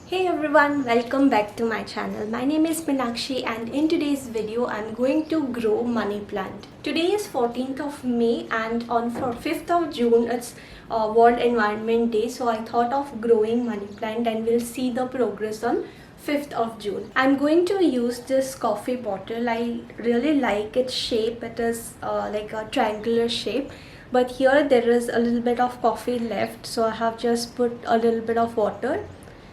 Hey everyone, welcome back to my channel. My name is Meenakshi and in today's video I'm going to grow money plant. Today is 14th of May and on 5th of June it's World Environment Day, so I thought of growing money plant and we'll see the progress on 5th of June. I'm going to use this coffee bottle. I really like its shape. It is like a triangular shape, but here there is a little bit of coffee left, so I have just put a little bit of water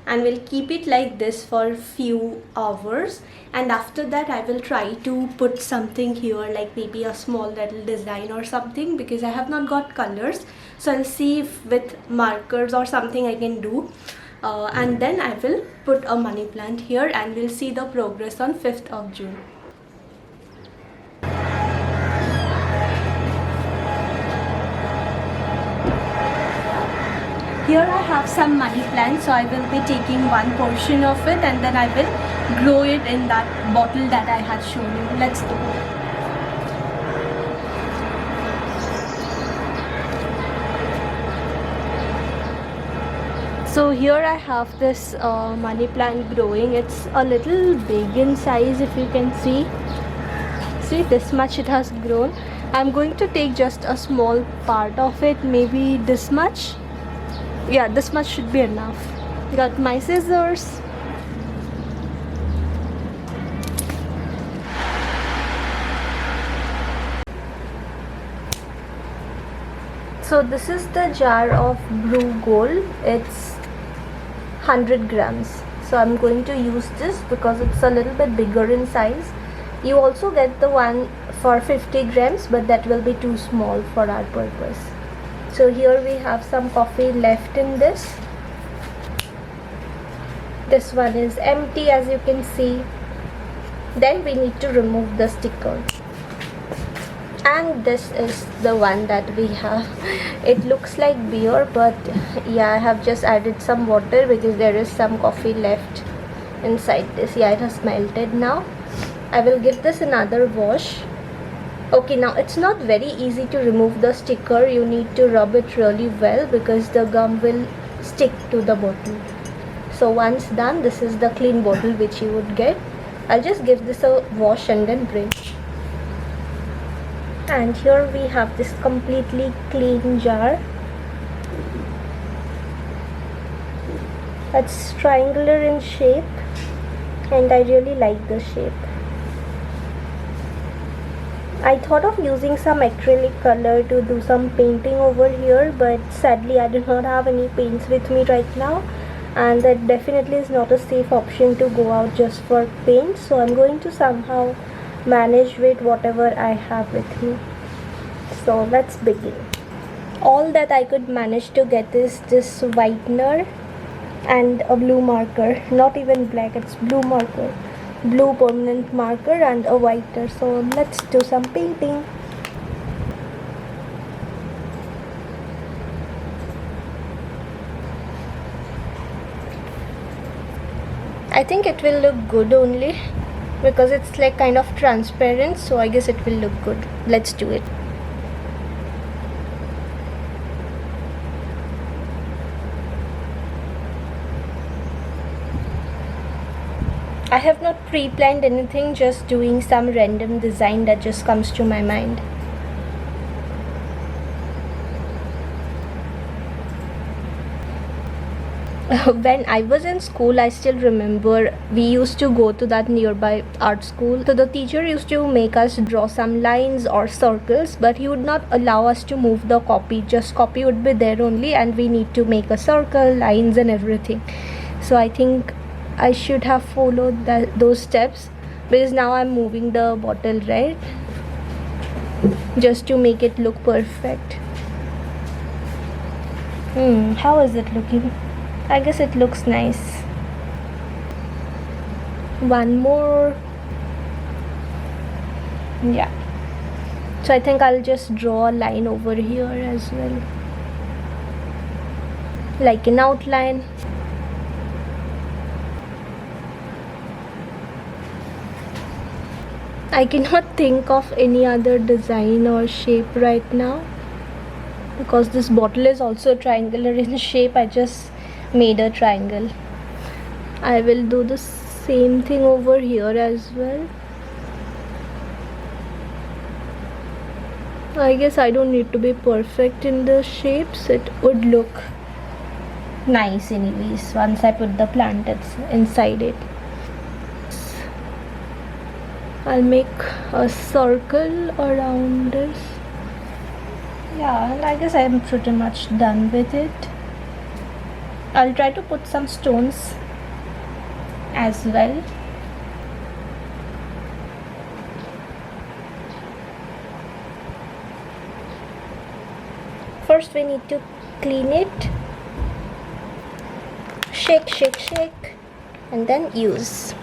and we'll keep it like this for few hours, and after that I will try to put something here, like maybe a small little design or something, because I have not got colors. So I'll see if with markers or something I can do, and then I will put a money plant here and we'll see the progress on 5th of June. Here I have some money plants, so I will be taking one portion of it and then I will grow it in that bottle that I had shown you. Let's do it. So here I have this money plant growing. It's a little big in size, if you can see. See, this much it has grown. I'm going to take just a small part of it, maybe this much. Yeah, this much should be enough. Got my scissors. So this is the jar of Blue Gold. It's 100 grams. So I'm going to use this because it's a little bit bigger in size. You also get the one for 50 grams, but that will be too small for our purpose. So here we have some coffee left in this. This one is empty, as you can see. Then we need to remove the sticker. And this is the one that we have. It looks like beer, but yeah, I have just added some water because there is some coffee left inside this. Yeah, it has melted now. I will give this another wash. Okay, now it's not very easy to remove the sticker. You need to rub it really well because the gum will stick to the bottle. So once done, this is the clean bottle which you would get. I'll just give this a wash and then bring. And here we have this completely clean jar. It's triangular in shape and I really like the shape. I thought of using some acrylic color to do some painting over here, but sadly I do not have any paints with me right now, and that definitely is not a safe option to go out just for paint. So I'm going to somehow manage with whatever I have with me. So let's begin. All that I could manage to get is this whitener and a blue marker. Not even black, it's blue marker. Blue permanent marker and a whiter. So let's do some painting. I think it will look good only because it's like kind of transparent, so I guess it will look good. Let's do it. I have not pre-planned anything, just doing some random design that just comes to my mind. When I was in school, I still remember we used to go to that nearby art school. So the teacher used to make us draw some lines or circles, but he would not allow us to move the copy. Just copy would be there only and we need to make a circle, lines and everything. So I think I should have followed those steps, because now I'm moving the bottle red just to make it look perfect. How is it looking? I guess it looks nice. One more. Yeah. So I think I'll just draw a line over here as well, like an outline. I cannot think of any other design or shape right now because this bottle is also triangular in shape. I just made a triangle. I will do the same thing over here as well. I guess I don't need to be perfect in the shapes. It would look nice anyways once I put the plant inside it. I'll make a circle around this. Yeah, and I guess I'm pretty much done with it. I'll try to put some stones as well. First we need to clean it. Shake, shake, shake, and then use.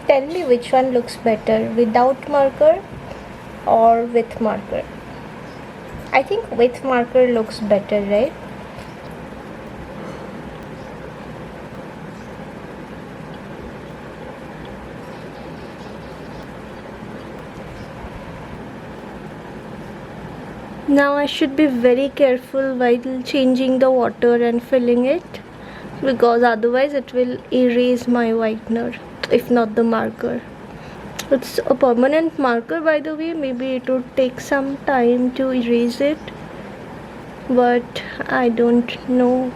Tell me which one looks better, without marker or with marker. I think with marker looks better, right? Now I should be very careful while changing the water and filling it, because otherwise it will erase my whitener, if not the marker. It's a permanent marker, by the way. Maybe it would take some time to erase it, but I don't know.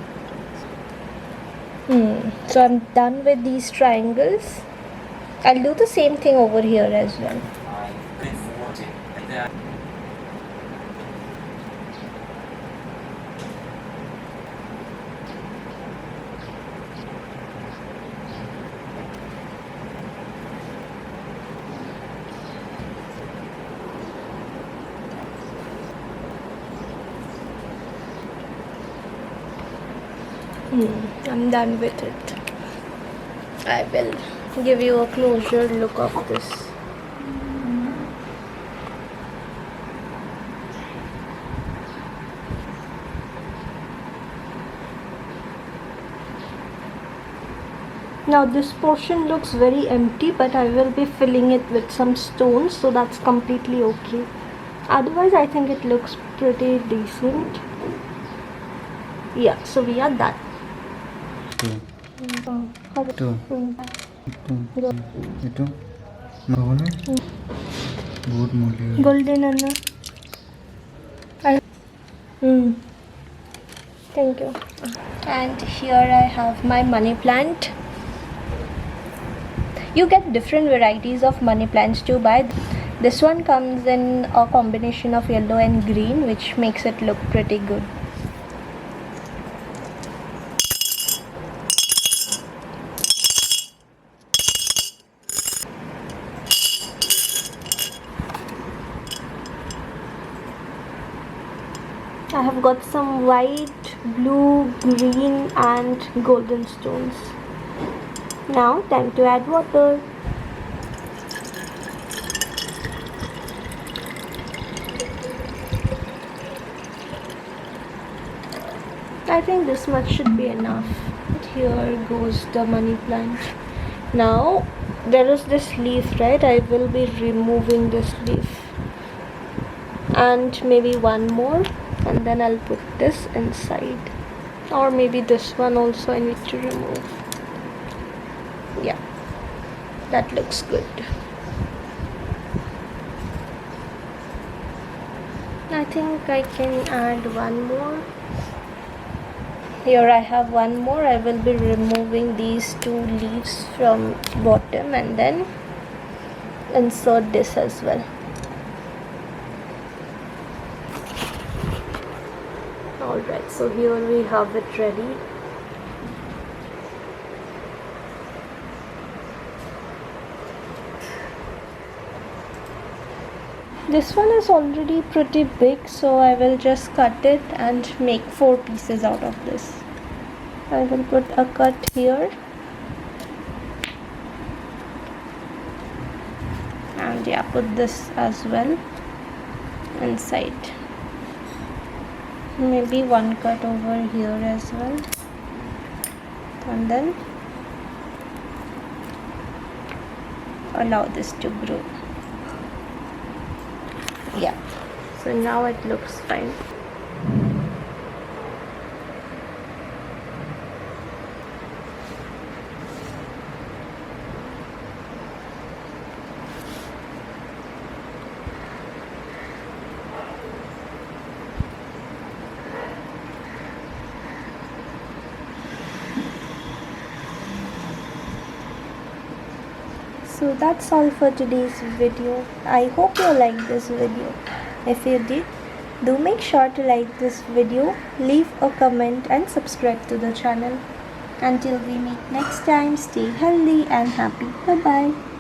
So I'm done with these triangles. I'll do the same thing over here as well. I'm done with it. I will give you a closer look of this. Now this portion looks very empty, but I will be filling it with some stones, so that's completely okay. Otherwise I think it looks pretty decent. Yeah, so we are done. Golden Anna. Thank you. And here I have my money plant. You get different varieties of money plants to buy. This one comes in a combination of yellow and green, which makes it look pretty good. I have got some white, blue, green and golden stones. Now time to add water. I think this much should be enough. Here goes the money plant. Now there is this leaf, right? I will be removing this leaf. And maybe one more. And then I'll put this inside, or maybe this one also I need to remove. Yeah, that looks good. I think I can add one more. Here I have one more. I will be removing these two leaves from bottom and then insert this as well. Alright, so here we have it ready. This one is already pretty big, so I will just cut it and make 4 pieces out of this. I will put a cut here. And yeah, put this as well inside. Maybe one cut over here as well, and then allow this to grow. Yeah, So now it looks fine. So that's all for today's video. I hope you liked this video. If you did, do make sure to like this video, leave a comment and subscribe to the channel. Until we meet next time, stay healthy and happy. Bye bye.